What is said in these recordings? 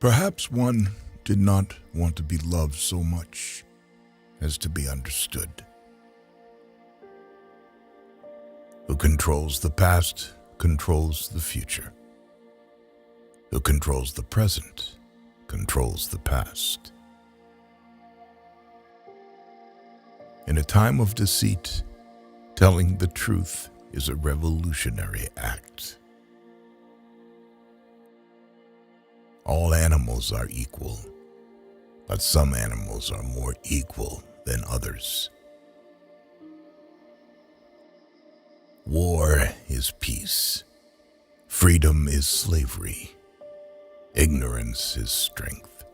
Perhaps one did not want to be loved so much as to be understood. Who controls the past controls the future. Who controls the present controls the past. In a time of deceit, telling the truth is a revolutionary act. All animals are equal, but some animals are more equal than others. War is peace. Freedom is slavery. Ignorance is strength.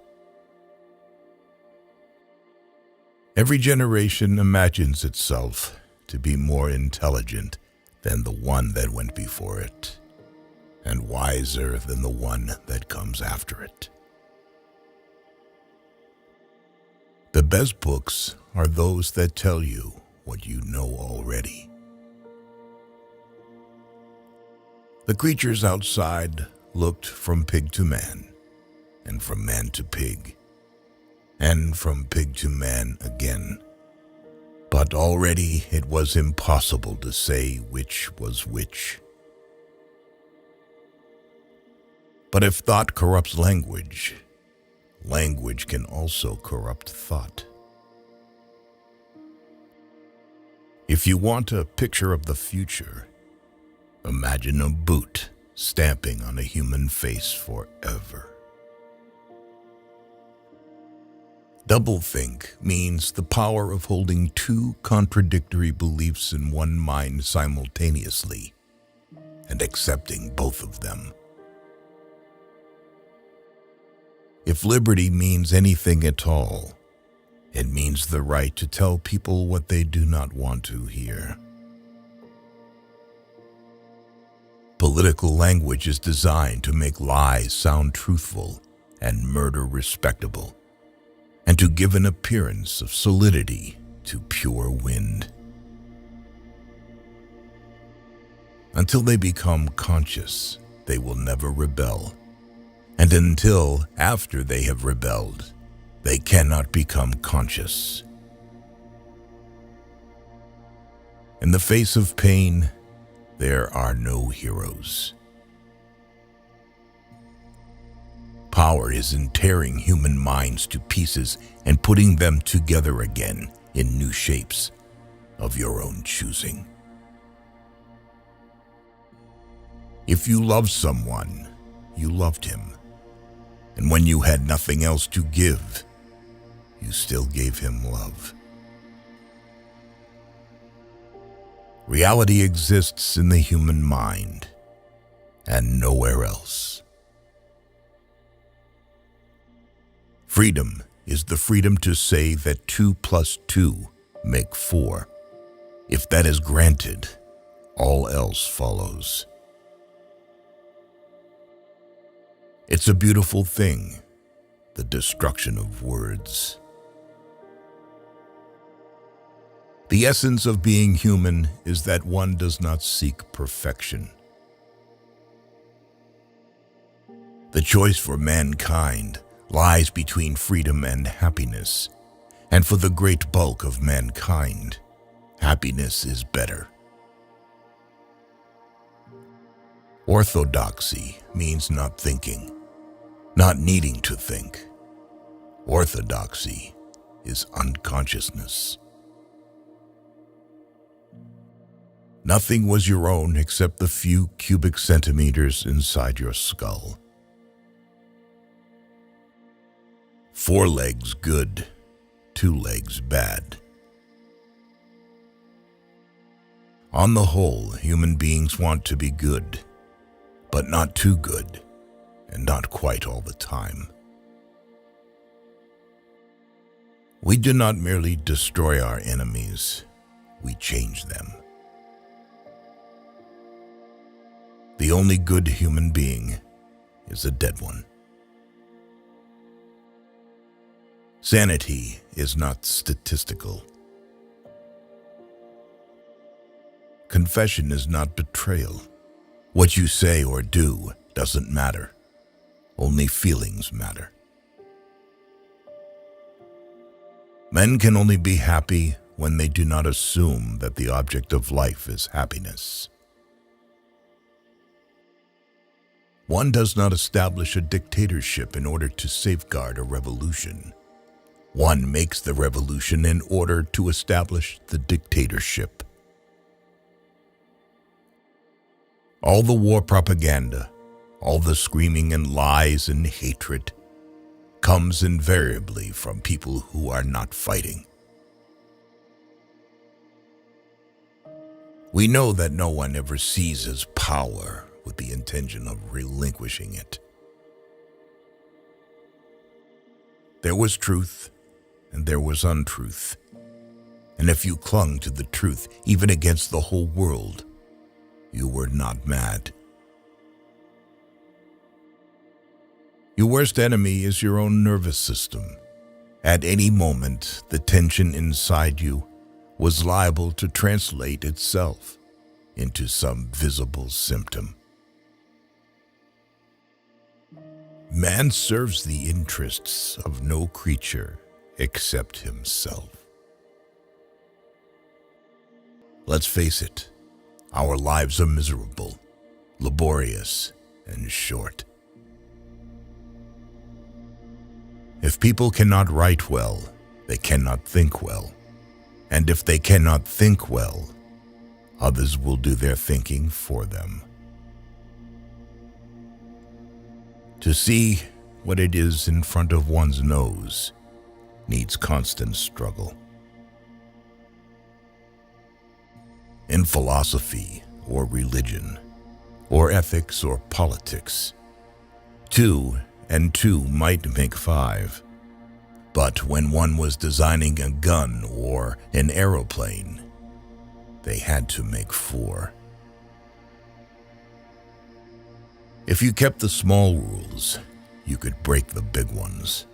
Every generation imagines itself to be more intelligent than the one that went before it, and wiser than the one that comes after it. The best books are those that tell you what you know already. The creatures outside looked from pig to man, and from man to pig, and from pig to man again. But already it was impossible to say which was which. But if thought corrupts language, language can also corrupt thought. If you want a picture of the future, imagine a boot stamping on a human face forever. Doublethink means the power of holding two contradictory beliefs in one mind simultaneously and accepting both of them. If liberty means anything at all, it means the right to tell people what they do not want to hear. Political language is designed to make lies sound truthful and murder respectable, and to give an appearance of solidity to pure wind. Until they become conscious, they will never rebel. And until after they have rebelled, they cannot become conscious. In the face of pain, there are no heroes. Power is in tearing human minds to pieces and putting them together again in new shapes of your own choosing. If you love someone, you loved him. And when you had nothing else to give, you still gave him love. Reality exists in the human mind and nowhere else. Freedom is the freedom to say that 2 + 2 make 4. If that is granted, all else follows. It's a beautiful thing, the destruction of words. The essence of being human is that one does not seek perfection. The choice for mankind lies between freedom and happiness, and for the great bulk of mankind, happiness is better. Orthodoxy means not thinking, not needing to think. Orthodoxy is unconsciousness. Nothing was your own except the few cubic centimeters inside your skull. 4 legs good, 2 legs bad. On the whole, human beings want to be good, but not too good, and not quite all the time. We do not merely destroy our enemies, we change them. The only good human being is a dead one. Sanity is not statistical. Confession is not betrayal. What you say or do doesn't matter. Only feelings matter. Men can only be happy when they do not assume that the object of life is happiness. One does not establish a dictatorship in order to safeguard a revolution. One makes the revolution in order to establish the dictatorship. All the war propaganda, all the screaming and lies and hatred comes invariably from people who are not fighting. We know that no one ever seizes power with the intention of relinquishing it. There was truth and there was untruth. And if you clung to the truth, even against the whole world, you were not mad. Your worst enemy is your own nervous system. At any moment, the tension inside you was liable to translate itself into some visible symptom. Man serves the interests of no creature except himself. Let's face it, our lives are miserable, laborious, and short. If people cannot write well, they cannot think well. And if they cannot think well, others will do their thinking for them. To see what it is in front of one's nose needs constant struggle. In philosophy or religion or ethics or politics, 2 and 2 might make 5. But when one was designing a gun or an aeroplane, they had to make 4. If you kept the small rules, you could break the big ones.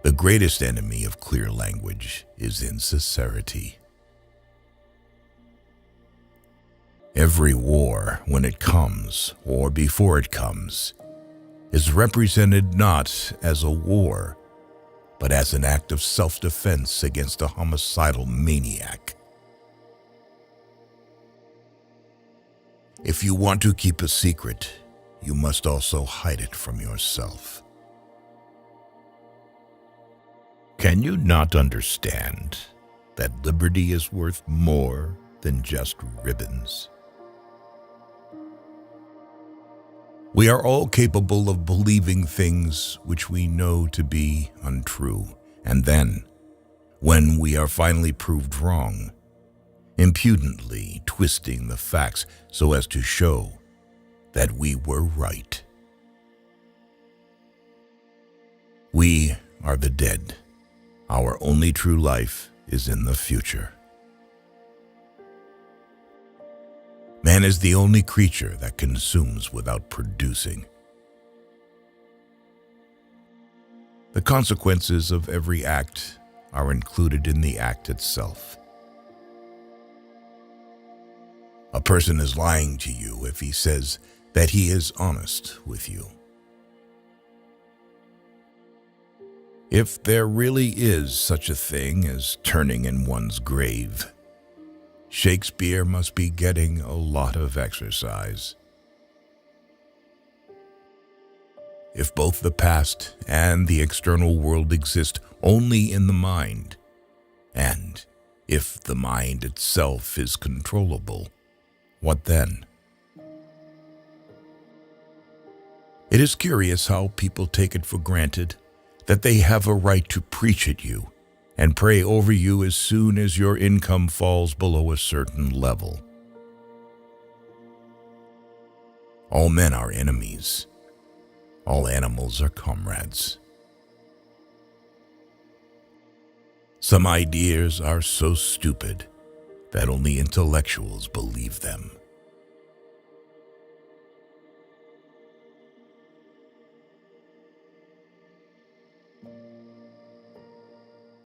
The greatest enemy of clear language is insincerity. Every war, when it comes, or before it comes, is represented not as a war, but as an act of self-defense against a homicidal maniac. If you want to keep a secret, you must also hide it from yourself. Can you not understand that liberty is worth more than just ribbons? We are all capable of believing things which we know to be untrue, and then, when we are finally proved wrong, impudently twisting the facts so as to show that we were right. We are the dead. Our only true life is in the future. Man is the only creature that consumes without producing. The consequences of every act are included in the act itself. A person is lying to you if he says that he is honest with you. If there really is such a thing as turning in one's grave, Shakespeare must be getting a lot of exercise. If both the past and the external world exist only in the mind, and if the mind itself is controllable, what then? It is curious how people take it for granted that they have a right to preach at you and pray over you as soon as your income falls below a certain level. All men are enemies. All animals are comrades. Some ideas are so stupid that only intellectuals believe them.